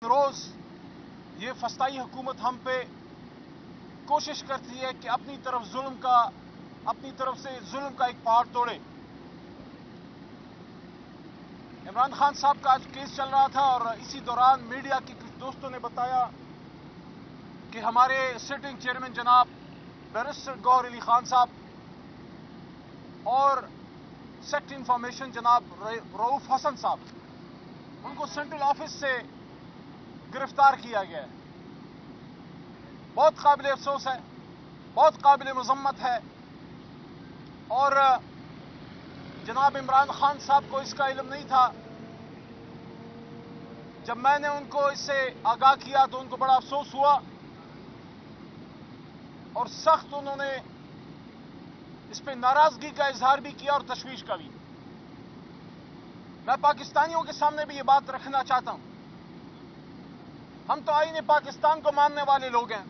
रोज ये फस्ताई हुकूमत हम पे कोशिश करती है कि अपनी तरफ से जुल्म का एक पहाड़ तोड़े। इमरान खान साहब का आज केस चल रहा था और इसी दौरान मीडिया के कुछ दोस्तों ने बताया कि हमारे सिटिंग चेयरमैन जनाब बैरिस्टर गौहर अली खान साहब और सेक्रेटरी इंफॉर्मेशन जनाब रऊफ हसन साहब, उनको सेंट्रल ऑफिस से गिरफ्तार किया गया है। बहुत काबिल अफसोस है, बहुत काबिल मजम्मत है और जनाब इमरान खान साहब को इसका इल्म नहीं था। जब मैंने उनको इससे आगाह किया तो उनको बड़ा अफसोस हुआ और सख्त उन्होंने इस पे नाराजगी का इजहार भी किया और तशवीश का भी। मैं पाकिस्तानियों के सामने भी ये बात रखना चाहता हूं, हम तो आईने पाकिस्तान को मानने वाले लोग हैं।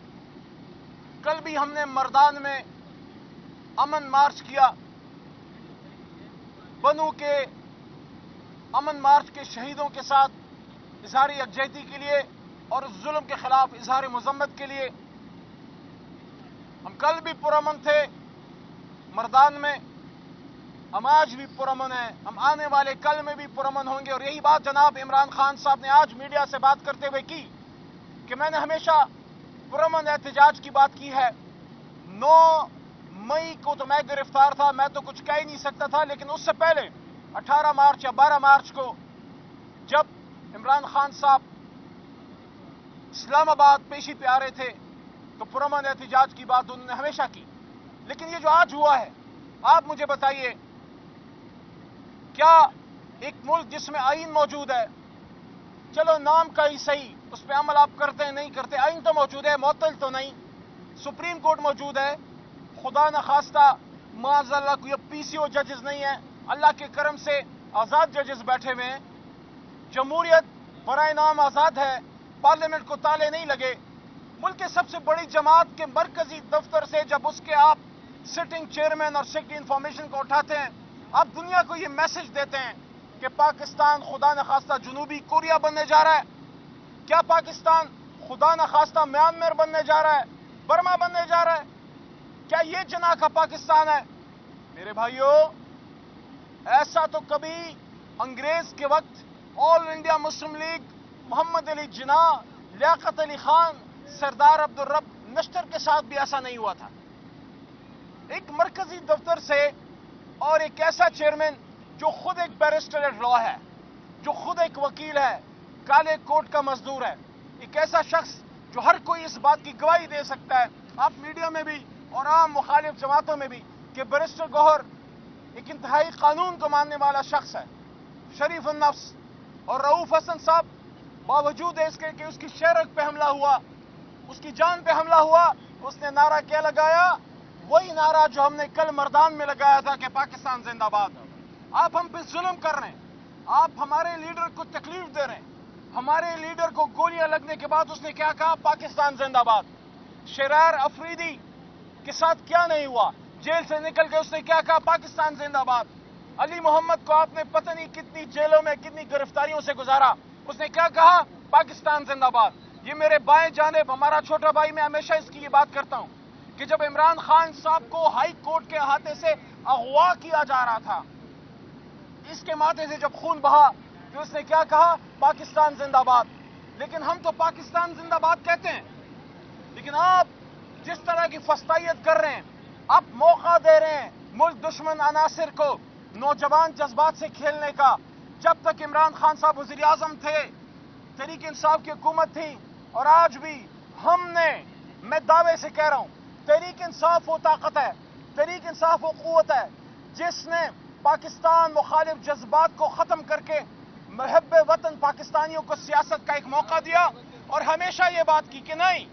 कल भी हमने मर्दान में अमन मार्च किया, बनू के अमन मार्च के शहीदों के साथ इजहार यकजहती के लिए और उस जुल्म के खिलाफ इजहार मजम्मत के लिए। हम कल भी पुरअमन थे मर्दान में, हम आज भी पुरअमन हैं, हम आने वाले कल में भी पुरअमन होंगे। और यही बात जनाब इमरान खान साहब ने आज मीडिया से बात करते हुए की कि मैंने हमेशा पुरअमन एहतजाज की बात की है। 9 मई को तो मैं गिरफ्तार था, मैं तो कुछ कह ही नहीं सकता था, लेकिन उससे पहले 18 मार्च या 12 मार्च को जब इमरान खान साहब इस्लामाबाद पेशी पे आ रहे थे तो पुरअमन एहतजाज की बात उन्होंने हमेशा की। लेकिन ये जो आज हुआ है, आप मुझे बताइए, क्या एक मुल्क जिसमें आईन मौजूद है, चलो नाम का ही सही, उस पर अमल आप करते हैं नहीं करते, आईन तो मौजूद है, मुअत्तल तो नहीं, सुप्रीम कोर्ट मौजूद है, खुदा न खास्ता माज़अल्लाह कोई पीसीओ जजेस नहीं है, अल्लाह के करम से आजाद जजेस बैठे हुए हैं, जमहूरियत बराए नाम आजाद है, पार्लियामेंट को ताले नहीं लगे। मुल्क के सबसे बड़ी जमात के मरकजी दफ्तर से जब उसके आप सिटिंग चेयरमैन और सेक्रेटरी इंफॉर्मेशन को उठाते हैं, आप दुनिया को ये मैसेज देते हैं कि पाकिस्तान खुदा न खास्ता जनूबी कोरिया बनने जा रहा है। क्या पाकिस्तान खुदा न खास्ता म्यांमार बनने जा रहा है, बर्मा बनने जा रहा है? क्या ये जना का पाकिस्तान है? मेरे भाइयों, ऐसा तो कभी अंग्रेज के वक्त all India Muslim League, Mohammad Ali Jinnah, Liaquat Ali Khan, Sardar Abdul Rab Nishtar के साथ भी ऐसा नहीं हुआ था। एक मरकजी दफ्तर से और एक ऐसा चेयरमैन जो खुद एक बैरिस्टर एट लॉ है, जो खुद एक वकील है, काले कोट का मजदूर है, एक ऐसा शख्स जो हर कोई इस बात की गवाही दे सकता है, आप मीडिया में भी और आम मुखालिफ जमातों में भी, कि बैरिस्टर गौहर एक इंतहाई कानून को मानने वाला शख्स है, शरीफ नफ्स। और रऊफ हसन साहब, बावजूद इसके कि उसकी शहरत पे हमला हुआ, उसकी जान पे हमला हुआ, उसने नारा क्या लगाया? वही नारा जो हमने कल मर्दान में लगाया था कि पाकिस्तान जिंदाबाद। आप हम पे जुल्म कर रहे हैं, आप हमारे लीडर को तकलीफ दे रहे हैं। हमारे लीडर को गोलियां लगने के बाद उसने क्या कहा? पाकिस्तान जिंदाबाद। शरार अफरीदी के साथ क्या नहीं हुआ? जेल से निकल के उसने क्या कहा? पाकिस्तान जिंदाबाद। अली मोहम्मद को आपने पता नहीं कितनी जेलों में, कितनी गिरफ्तारियों से गुजारा, उसने क्या कहा? पाकिस्तान जिंदाबाद। ये मेरे बाएं जानिब हमारा छोटा भाई, मैं हमेशा इसकी ये बात करता हूं कि जब इमरान खान साहब को हाई कोर्ट के अहाते से अगवा किया जा रहा था, इसके माथे से जब खून बहा, तो उसने क्या कहा? पाकिस्तान जिंदाबाद। लेकिन हम तो पाकिस्तान जिंदाबाद कहते हैं, लेकिन आप जिस तरह की फस्तायत कर रहे हैं, आप मौका दे रहे हैं मुल्क दुश्मन अनासिर को नौजवान जज्बात से खेलने का। जब तक इमरान खान साहब वज़ीर आज़म थे, तहरीक इंसाफ की हुकूमत थी, और आज भी हमने, मैं दावे से कह रहा हूं, तहरीक इंसाफ वो ताकत है, तहरीक इंसाफ वो कुव्वत है जिसने पाकिस्तान मुखालिफ जज्बात को खत्म करके महब्बे वतन पाकिस्तानियों को सियासत का एक मौका दिया और हमेशा ये बात की कि नहीं,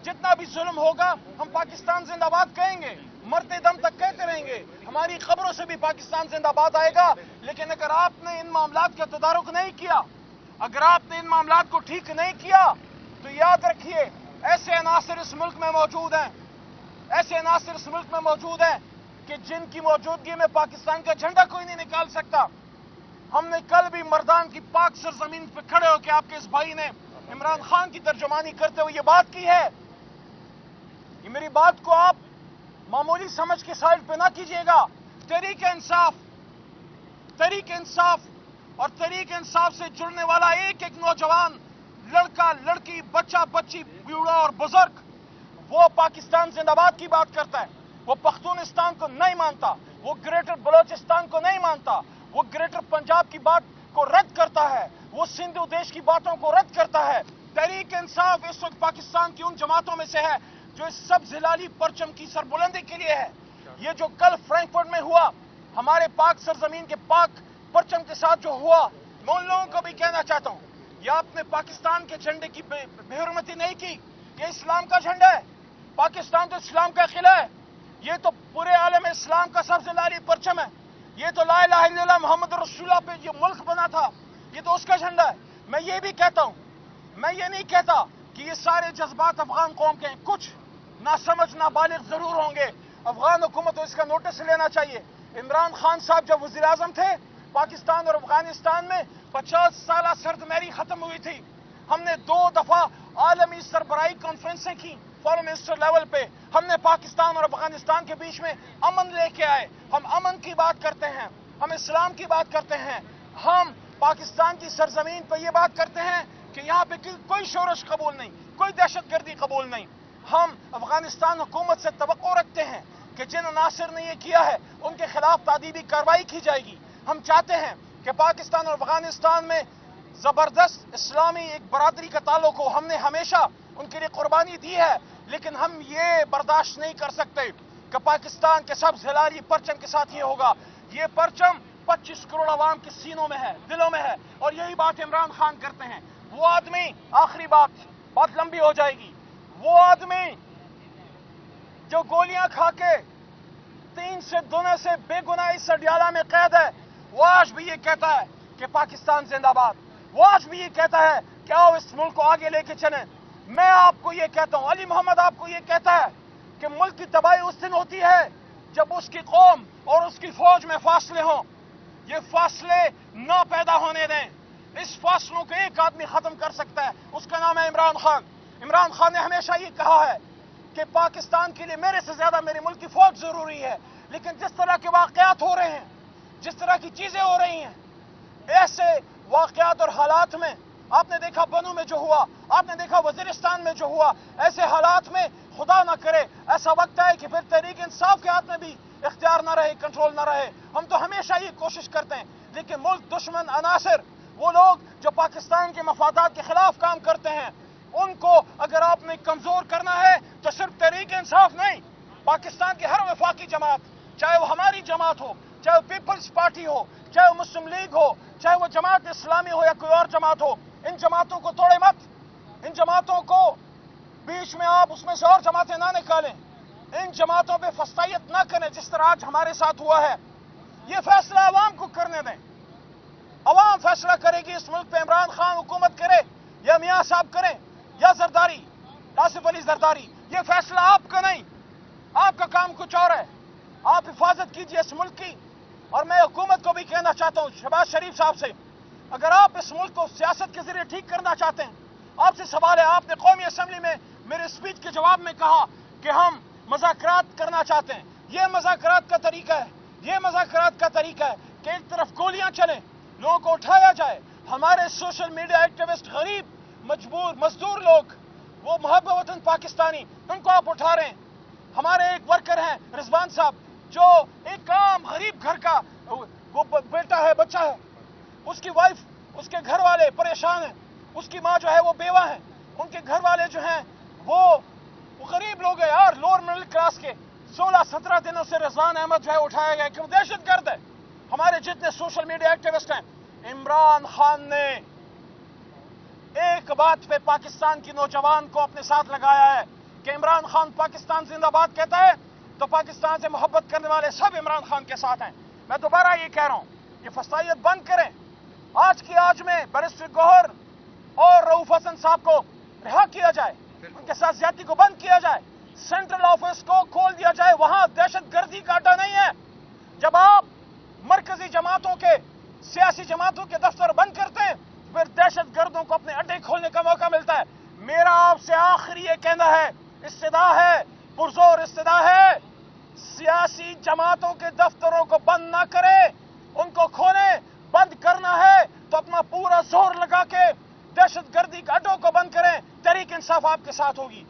जितना भी जुल्म होगा हम पाकिस्तान जिंदाबाद कहेंगे, मरते दम तक कहते रहेंगे, हमारी खबरों से भी पाकिस्तान जिंदाबाद आएगा। लेकिन अगर आपने इन मामलात का तदारुक नहीं किया, अगर आपने इन मामलात को ठीक नहीं किया, तो याद रखिए ऐसे अनासिर इस मुल्क में मौजूद हैं, ऐसे अनासिर इस मुल्क में मौजूद हैं कि जिनकी मौजूदगी में पाकिस्तान का झंडा कोई नहीं निकाल सकता। हमने कल भी मर्दान की पाक सरजमीन पर खड़े होकर आपके इस भाई ने इमरान खान की तर्जुमानी करते हुए ये बात की है। ये मेरी बात को आप मामूली समझ के साइड पे ना कीजिएगा। तहरीक इंसाफ और तहरीक इंसाफ से जुड़ने वाला एक एक नौजवान, लड़का, लड़की, बच्चा, बच्ची, बूढ़ा और बुजुर्ग, वो पाकिस्तान जिंदाबाद की बात करता है। वो पख्तूनिस्तान को नहीं मानता, वो ग्रेटर बलोचिस्तान को नहीं मानता, वो ग्रेटर पंजाब की बात को रद्द करता है, वो सिंधु देश की बातों को रद्द करता है। तहरीक इंसाफ इस वक्त पाकिस्तान की उन जमातों में से है जो इस सब्ज हिलाली परचम की सरबुलंदी के लिए है। ये जो कल फ्रैंकफर्ट में हुआ, हमारे पाक सरजमीन के पाक परचम के साथ जो हुआ, मैं उन लोगों को भी कहना चाहता हूं, ये आपने पाकिस्तान के झंडे की बेहुरमती नहीं की। ये इस्लाम का झंडा है। पाकिस्तान तो इस्लाम का किला है। ये तो पूरे आलम इस्लाम का सब्ज हिलाली परचम है। ये तो ला इलाहा इल्लल्लाह मोहम्मद रसूलुल्लाह पे ये मुल्क बना था, ये तो उसका झंडा है। मैं ये भी कहता हूं, मैं ये नहीं कहता कि ये सारे जज्बात अफगान कौम के हैं। कुछ नासमझ नाबालिग जरूर होंगे। अफगान हुकूमत को इसका नोटिस लेना चाहिए। इमरान खान साहब जब वजीर आजम थे, पाकिस्तान और अफगानिस्तान में 50 साल सर्दमेरी खत्म हुई थी। हमने 2 दफा आलमी सरबराही कॉन्फ्रेंसें की फॉरेन मिनिस्टर लेवल पे। हमने पाकिस्तान और अफगानिस्तान के बीच में अमन लेके आए। हम अमन की बात करते हैं, हम इस्लाम की बात करते हैं, हम पाकिस्तान की सरजमीन पर यह बात करते हैं कि यहाँ पे कोई शोरश कबूल नहीं, कोई दहशतगर्दी कबूल नहीं। हम अफगानिस्तान हुकूमत से तवक्को रखते हैं कि जिन अनासिर ने यह किया है उनके खिलाफ तादीबी कार्रवाई की जाएगी। हम चाहते हैं कि पाकिस्तान और अफगानिस्तान में जबरदस्त इस्लामी एक बरादरी का ताल्लुक हो। हमने हमेशा उनके लिए कुर्बानी दी है, लेकिन हम ये बर्दाश्त नहीं कर सकते कि पाकिस्तान के सब्ज हिलाली परचम के साथ ये होगा। ये परचम 25 करोड़ अवाम के सीनों में है, दिलों में है, और यही बात इमरान खान करते हैं। वो आदमी, आखिरी बात लंबी हो जाएगी, वो आदमी जो गोलियां खा के 3 से दुने से बेगुनाही सडियाला में कैद है, वो आज भी ये कहता है कि पाकिस्तान जिंदाबाद। वो आज भी ये कहता है कि आओ इस मुल्क को आगे लेके चलें। मैं आपको ये कहता हूं, अली मोहम्मद आपको ये कहता है कि मुल्क की तबाही उस दिन होती है जब उसकी कौम और उसकी फौज में फासले हों। ये फासले ना पैदा होने दें। इस फासलों को एक आदमी खत्म कर सकता है, उसका नाम है इमरान खान। इमरान खान ने हमेशा ये कहा है कि पाकिस्तान के लिए मेरे से ज्यादा मेरे मुल्क की फौज जरूरी है। लेकिन जिस तरह के वाकयात हो रहे हैं, जिस तरह की चीजें हो रही हैं, ऐसे वाकयात और हालात में, आपने देखा बनू में जो हुआ, आपने देखा वजीरिस्तान में जो हुआ, ऐसे हालात में खुदा ना करे ऐसा वक्त है कि फिर तहरीक इंसाफ के हाथ में भी इख्तियार ना रहे, कंट्रोल ना रहे। हम तो हमेशा ये कोशिश करते हैं, लेकिन मुल्क दुश्मन अनासिर, वो लोग जो पाकिस्तान के मफादात के खिलाफ काम करते हैं, उनको अगर आपने कमजोर करना है तो सिर्फ तहरीक इंसाफ नहीं, पाकिस्तान की हर वफाकी जमात, चाहे वो हमारी जमात हो, चाहे वो पीपल्स पार्टी हो, चाहे वो मुस्लिम लीग हो, चाहे वो जमात इस्लामी हो या कोई और जमात हो, इन जमातों को तोड़े मत। इन जमातों को बीच में आप उसमें से और जमातें ना निकालें। इन जमातों पे फस्तायत ना करें जिस तरह आज हमारे साथ हुआ है। ये फैसला अवाम को करने दें। अवाम फैसला करेगी इस मुल्क पे इमरान खान हुकूमत करे या मियां साहब करें या जरदारी, आसिफ अली जरदारी। ये फैसला आपका नहीं, आपका काम कुछ और है। आप हिफाजत कीजिए इस मुल्क की। और मैं हुकूमत को भी कहना चाहता हूं, शहबाज शरीफ साहब से, अगर आप इस मुल्क को सियासत के जरिए ठीक करना चाहते हैं, आपसे सवाल है। आपने कौमी असेंबली में मेरे स्पीच के जवाब में कहा कि हम मज़ाकरात करना चाहते हैं। यह मज़ाकरात का तरीका है, यह मज़ाकरात का तरीका है कि एक तरफ गोलियां चलें, लोगों को उठाया जाए। हमारे सोशल मीडिया एक्टिविस्ट, गरीब, मजबूर, मजदूर लोग, वो मुहब्बत वतन पाकिस्तानी, उनको आप उठा रहे हैं। हमारे एक वर्कर हैं रिजवान साहब, जो एक आम गरीब घर का वो बेटा है, बच्चा है, उसकी वाइफ, उसके घर वाले परेशान हैं, उसकी माँ जो है वो बेवा है, उनके घर वाले जो हैं वो गरीब लोग हैं यार, लोअर मिडिल क्लास के। 16-17 दिनों से रिजवान अहमद जो है उठाया गया, क्यों? दहशतगर्द है। हमारे जितने सोशल मीडिया एक्टिविस्ट हैं, इमरान खान ने एक बात पे पाकिस्तान की नौजवान को अपने साथ लगाया है कि इमरान खान पाकिस्तान जिंदाबाद कहता है तो पाकिस्तान से मोहब्बत करने वाले सब इमरान खान के साथ हैं। मैं दोबारा ये कह रहा हूं, ये फसाइयत बंद करें। आज की आज में बैरिस्टर गौहर और रऊफ हसन साहब को रिहा किया जाए, उनके साथ ज्यादती को बंद किया जाए, सेंट्रल ऑफिस को खोल दिया जाए। वहां दहशतगर्दी का अड्डा नहीं है। जब आप मरकजी जमातों के, सियासी जमातों के दफ्तर बंद करते हैं, پھر دہشت گردوں کو اپنے اڈے کھولنے کا موقع ملتا ہے. میرا آپ سے آخری یہ کہنا ہے, استدعا ہے, پرزور استدعا ہے, سیاسی جماعتوں کے دفتروں کو بند نہ کرے, ان کو کھولیں. بند کرنا ہے تو اپنا پورا زور لگا کے دہشت گردی کے اڈوں کو بند کریں. تحریک انصاف آپ کے ساتھ ہوگی.